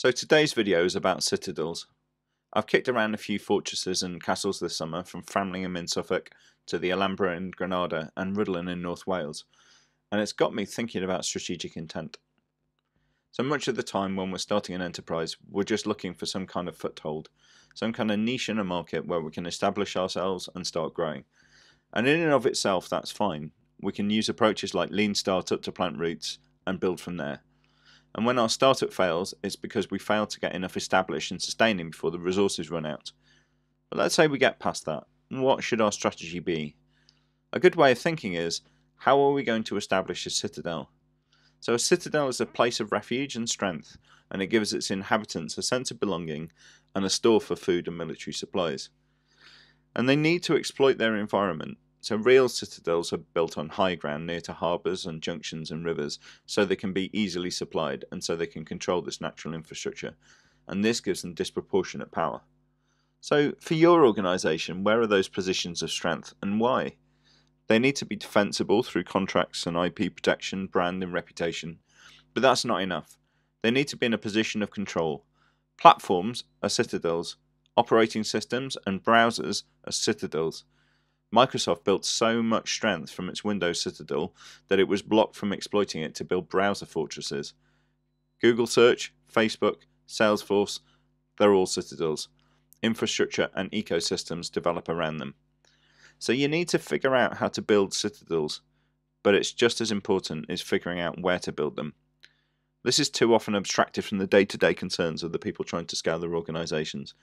So today's video is about citadels. I've kicked around a few fortresses and castles this summer, from Framlingham in Suffolk to the Alhambra in Granada and Rhuddlan in North Wales, and it's got me thinking about strategic intent. So much of the time when we're starting an enterprise, we're just looking for some kind of foothold, some kind of niche in a market where we can establish ourselves and start growing. And in and of itself, that's fine. We can use approaches like lean startup to plant roots and build from there. And when our startup fails, it's because we failed to get enough established and sustaining before the resources run out. But let's say we get past that. What should our strategy be? A good way of thinking is, how are we going to establish a citadel? So a citadel is a place of refuge and strength, and it gives its inhabitants a sense of belonging and a store for food and military supplies. And they need to exploit their environment. So real citadels are built on high ground near to harbours and junctions and rivers, so they can be easily supplied and so they can control this natural infrastructure, and this gives them disproportionate power. So for your organisation, where are those positions of strength and why? They need to be defensible through contracts and IP protection, brand and reputation, but that's not enough. They need to be in a position of control. Platforms are citadels, operating systems and browsers are citadels. Microsoft built so much strength from its Windows Citadel that it was blocked from exploiting it to build browser fortresses. Google Search, Facebook, Salesforce, they're all citadels. Infrastructure and ecosystems develop around them. So you need to figure out how to build citadels, but it's just as important as figuring out where to build them. This is too often abstracted from the day-to-day concerns of the people trying to scale their organisations.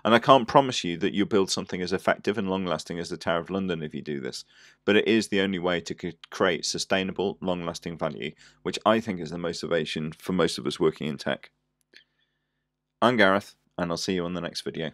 And I can't promise you that you'll build something as effective and long-lasting as the Tower of London if you do this, but it is the only way to create sustainable, long-lasting value, which I think is the motivation for most of us working in tech. I'm Gareth, and I'll see you on the next video.